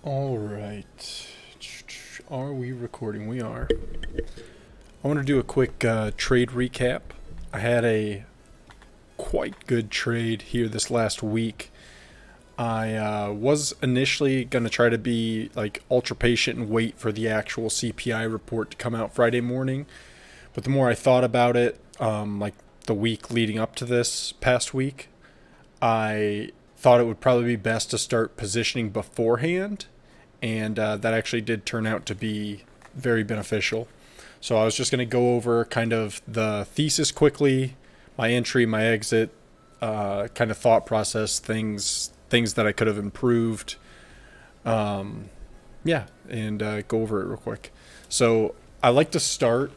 All right. Are we recording? We are. I want to do a quick trade recap. I had a quite good trade here this last week. I was initially going to try to be like ultra patient and wait for the actual CPI report to come out Friday morning. But the more I thought about it, like the week leading up to this past week, I thought it would probably be best to start positioning beforehand, and that actually did turn out to be very beneficial. So I was just going to go over kind of the thesis quickly, my entry, my exit, kind of thought process, things that I could have improved. Yeah, and go over it real quick. So I like to start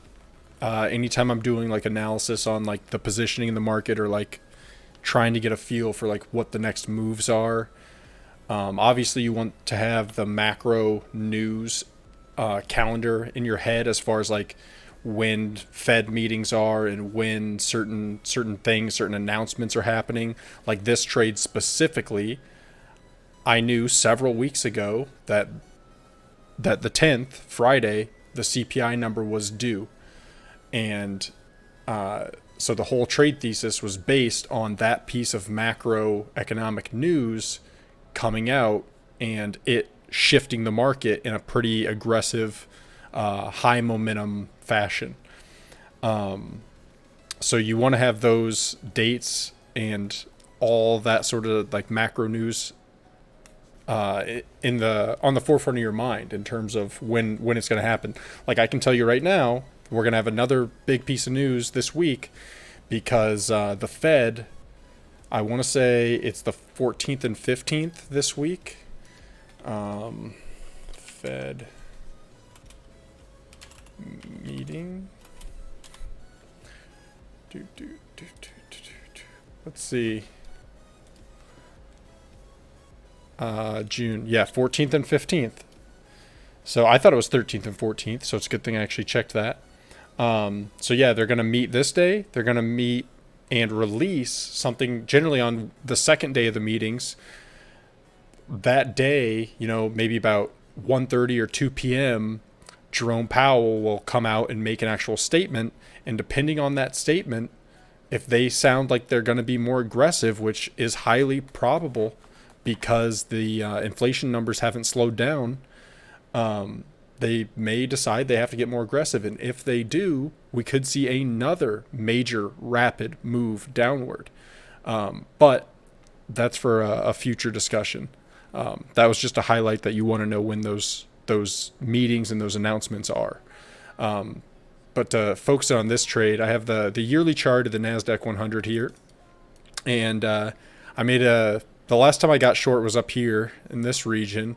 anytime I'm doing like analysis on like the positioning in the market, or like trying to get a feel for like what the next moves are. Obviously, you want to have the macro news calendar in your head as far as like when Fed meetings are and when certain things, certain announcements are happening. Like this trade specifically, I knew several weeks ago that the 10th, Friday, the CPI number was due, and so the whole trade thesis was based on that piece of macroeconomic news coming out and it shifting the market in a pretty aggressive, high momentum fashion. So you want to have those dates and all that sort of like macro news in the on the forefront of your mind in terms of when it's going to happen. Like I can tell you right now, we're going to have another big piece of news this week because the Fed, I want to say it's the 14th and 15th this week. Fed meeting. Let's see. June. Yeah, 14th and 15th. So I thought it was 13th and 14th, so it's a good thing I actually checked that. So yeah, they're going to meet this day. They're going to meet and release something generally on the second day of the meetings. That day, maybe about 1:30 or 2 p.m., Jerome Powell will come out and make an actual statement. And depending on that statement, if they sound like they're going to be more aggressive, which is highly probable because the inflation numbers haven't slowed down, they may decide they have to get more aggressive. And if they do, we could see another major rapid move downward. But that's for a future discussion. That was just a highlight that you want to know when those meetings and those announcements are. But to focus on this trade, I have the yearly chart of the NASDAQ 100 here. And I made the last time I got short was up here in this region.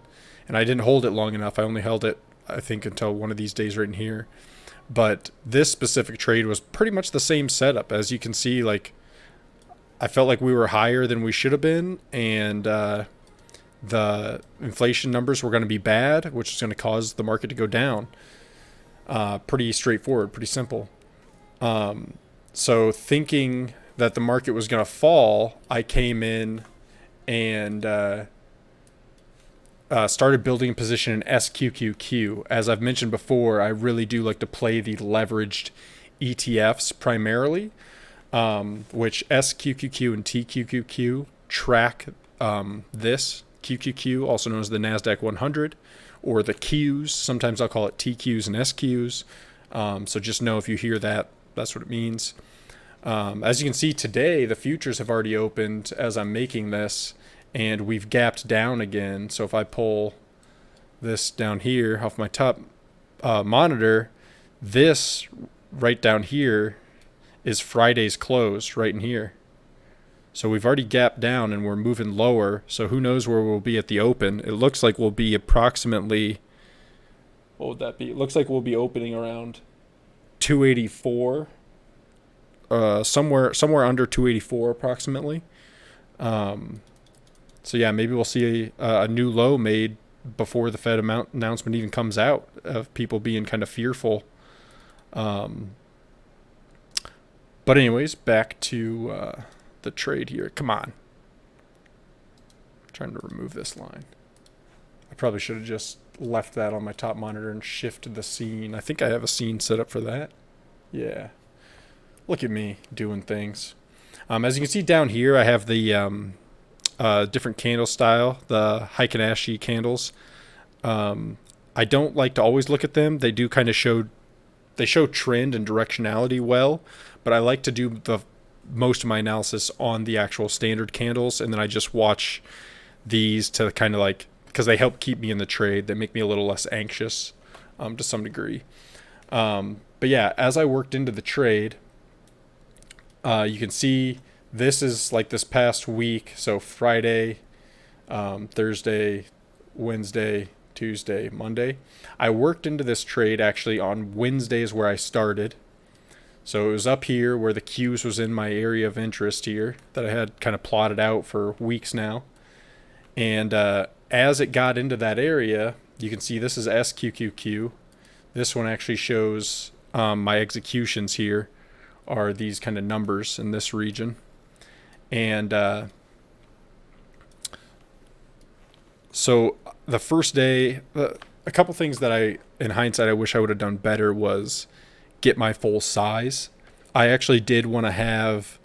And I didn't hold it long enough. I only held it, I think, until one of these days right in here. But this specific trade was pretty much the same setup. As you can see, like I felt like we were higher than we should have been, and the inflation numbers were going to be bad, which is going to cause the market to go down. Pretty straightforward, pretty simple. So thinking that the market was going to fall, I came in and started building a position in SQQQ. As I've mentioned before, I really do like to play the leveraged ETFs primarily, which SQQQ and TQQQ track this QQQ, also known as the NASDAQ 100, or the Qs. Sometimes I'll call it TQs and SQs. So just know if you hear that, that's what it means. As you can see today, the futures have already opened as I'm making this, and we've gapped down again. So if I pull this down here off my top monitor, this right down here is Friday's close right in here. So we've already gapped down and we're moving lower. So who knows where we'll be at the open. It looks like we'll be approximately, what would that be? It looks like we'll be opening around 284, somewhere under 284 approximately. So yeah, maybe we'll see a new low made before the Fed announcement even comes out, of people being kind of fearful. But anyways, back to the trade here. Come on. I'm trying to remove this line. I probably should have just left that on my top monitor and shifted the scene. I think I have a scene set up for that. Yeah. Look at me doing things. As you can see down here, I have the different candle style, the Heikin-Ashi candles. I don't like to always look at them. They do kind of show trend and directionality well, but I like to do the most of my analysis on the actual standard candles, and then I just watch these to kind of like, because they help keep me in the trade. They make me a little less anxious to some degree. But yeah, as I worked into the trade, you can see this is like this past week. So Friday, Thursday, Wednesday, Tuesday, Monday. I worked into this trade actually on Wednesdays where I started. So it was up here where the Qs was in my area of interest here that I had kind of plotted out for weeks now. And as it got into that area, you can see this is SQQQ. This one actually shows my executions here are these kind of numbers in this region. And so the first day, a couple things that in hindsight, I wish I would have done better was get my full size. I actually did want to have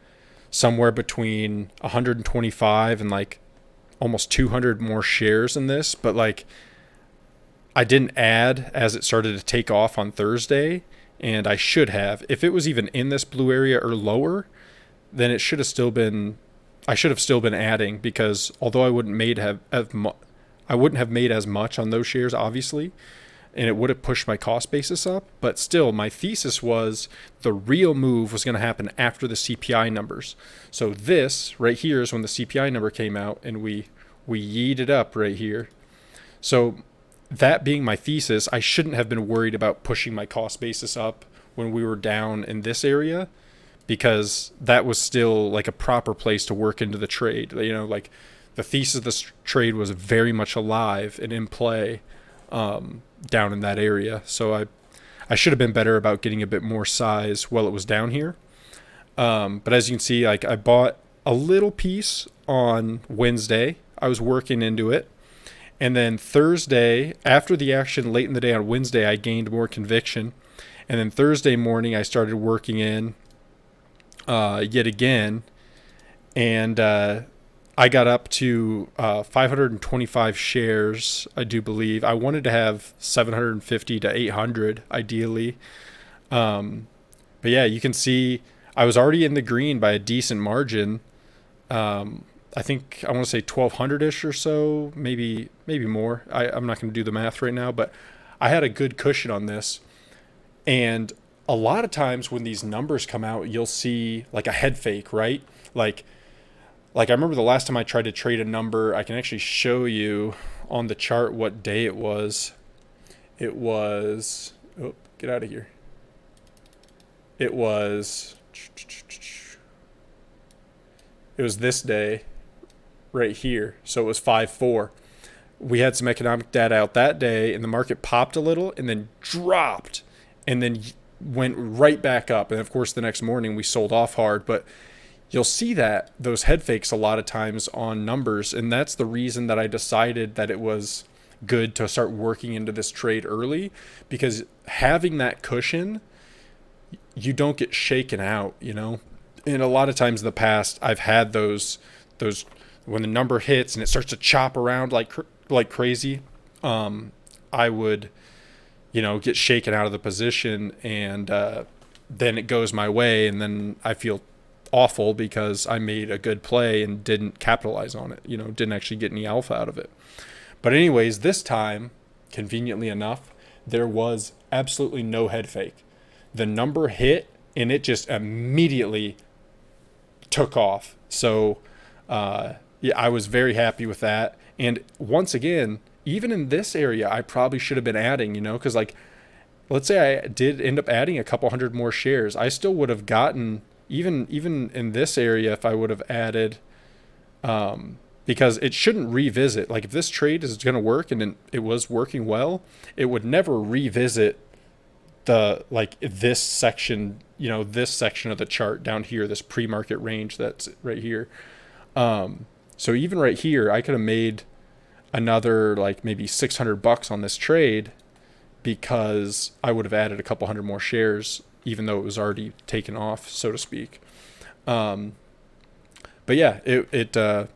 somewhere between 125 and like almost 200 more shares in this, but like I didn't add as it started to take off on Thursday, and I should have. If it was even in this blue area or lower, then it should have still been, I should have still been adding, because although I wouldn't have made as much on those shares, obviously, and it would have pushed my cost basis up, but still my thesis was the real move was going to happen after the CPI numbers. So this right here is when the CPI number came out, and we yeeted up right here. So that being my thesis, I shouldn't have been worried about pushing my cost basis up when we were down in this area, because that was still like a proper place to work into the trade. You know, like the thesis of this trade was very much alive and in play down in that area. So I should have been better about getting a bit more size while it was down here. But as you can see, like I bought a little piece on Wednesday. I was working into it. And then Thursday, after the action late in the day on Wednesday, I gained more conviction. And then Thursday morning, I started working in yet again. And I got up to 525 shares, I do believe. I wanted to have 750 to 800, ideally. But yeah, you can see I was already in the green by a decent margin. I think I want to say 1,200-ish or so, maybe more. I'm not going to do the math right now, but I had a good cushion on this. And a lot of times when these numbers come out, you'll see like a head fake, right? Like I remember the last time I tried to trade a number, I can actually show you on the chart what day it was. It was, oh, get out of here. It was this day right here. So it was 5-4. We had some economic data out that day, and the market popped a little and then dropped and then went right back up. And of course, the next morning we sold off hard, but you'll see that those head fakes a lot of times on numbers. And that's the reason that I decided that it was good to start working into this trade early, because having that cushion, you don't get shaken out, you know? And a lot of times in the past, I've had those when the number hits and it starts to chop around like crazy, I would, get shaken out of the position, and then it goes my way, and then I feel awful because I made a good play and didn't capitalize on it, didn't actually get any alpha out of it. But anyways, this time, conveniently enough, there was absolutely no head fake. The number hit and it just immediately took off. So yeah, I was very happy with that. And once again, even in this area, I probably should have been adding, because like, let's say I did end up adding a couple hundred more shares, I still would have gotten, even in this area, if I would have added, because it shouldn't revisit. Like if this trade is going to work and it was working well, it would never revisit this section, this section of the chart down here, this pre-market range that's right here. So even right here, I could have made another like maybe $600 on this trade because I would have added a couple hundred more shares, even though it was already taken off, so to speak. But yeah, the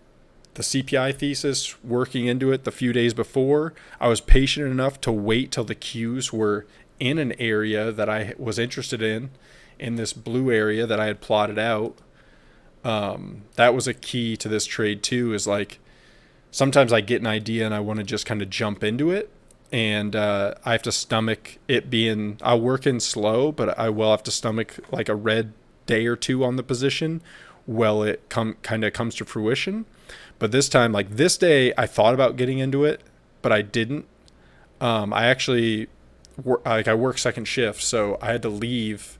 CPI thesis, working into it the few days before, I was patient enough to wait till the Qs were in an area that I was interested in this blue area that I had plotted out. That was a key to this trade too, is like sometimes I get an idea and I want to just kind of jump into it. And I have to stomach it being, I'll work in slow, but I will have to stomach like a red day or two on the position while it kind of comes to fruition. But this time, like this day, I thought about getting into it, but I didn't. I actually, I work second shift, so I had to leave,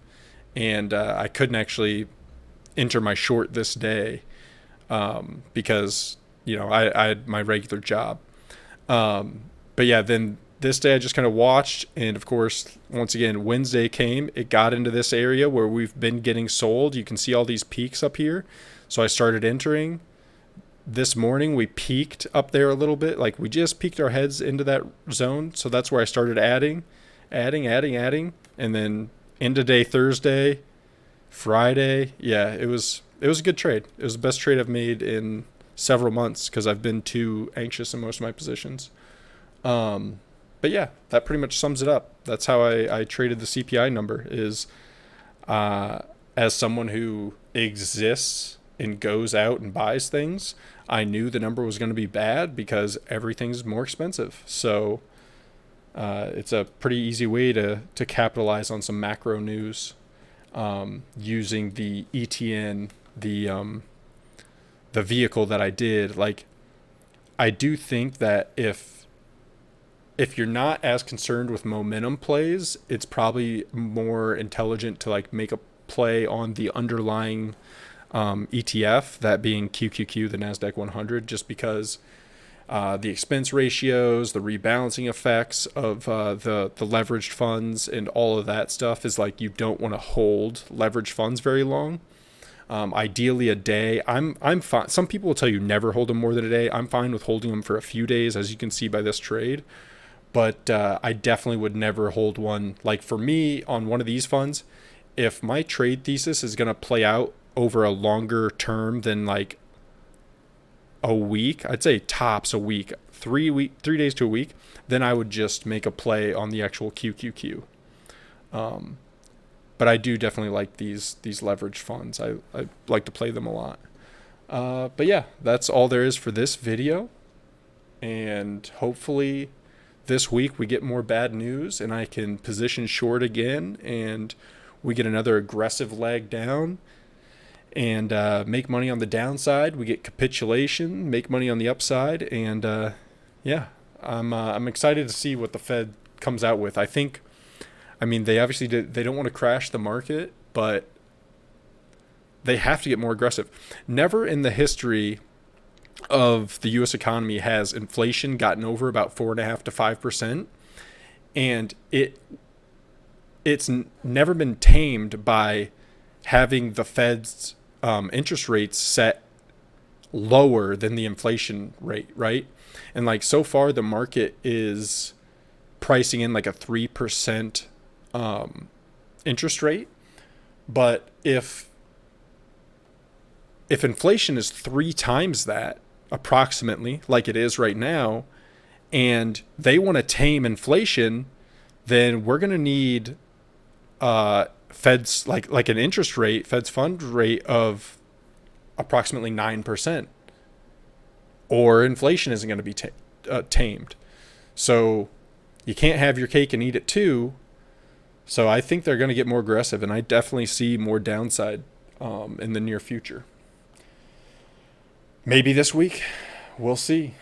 and I couldn't actually enter my short this day because, you know, I had my regular job. But yeah, then this day I just kind of watched, and of course, once again, Wednesday came. It got into this area where we've been getting sold. You can see all these peaks up here. So I started entering. This morning we peaked up there a little bit. Like we just peeked our heads into that zone. So that's where I started adding. And then end of day Thursday, Friday. Yeah, it was a good trade. It was the best trade I've made in several months because I've been too anxious in most of my positions. But yeah, that pretty much sums it up. That's how I traded the CPI number, is as someone who exists and goes out and buys things, I knew the number was going to be bad because everything's more expensive. So it's a pretty easy way to capitalize on some macro news using the ETN, the vehicle that I did. Like, I do think that if you're not as concerned with momentum plays, it's probably more intelligent to like make a play on the underlying ETF, that being QQQ, the NASDAQ 100, just because the expense ratios, the rebalancing effects of the leveraged funds and all of that stuff is like, you don't want to hold leveraged funds very long. Ideally a day. I'm fine. Some people will tell you never hold them more than a day. I'm fine with holding them for a few days, as you can see by this trade. But I definitely would never hold one. Like for me, on one of these funds, if my trade thesis is going to play out over a longer term than like a week, I'd say tops a week, 3 days to a week, then I would just make a play on the actual QQQ. But I do definitely like these leveraged funds. I like to play them a lot. But yeah, that's all there is for this video. And hopefully this week we get more bad news and I can position short again and we get another aggressive leg down and make money on the downside. We get capitulation, make money on the upside, and yeah, I'm excited to see what the Fed comes out with. I mean, they obviously they don't want to crash the market, but they have to get more aggressive. Never in the history of the U.S. economy has inflation gotten over about 4.5% to 5%, and it's never been tamed by having the Fed's interest rates set lower than the inflation rate, right? And like so far, the market is pricing in like a 3% interest rate. But if inflation is 3 times that, approximately, like it is right now, and they want to tame inflation, then we're going to need Fed's like an interest rate, Fed's fund rate of approximately 9%, or inflation isn't going to be tamed. So you can't have your cake and eat it too. So I think they're going to get more aggressive, and I definitely see more downside in the near future. Maybe this week, we'll see.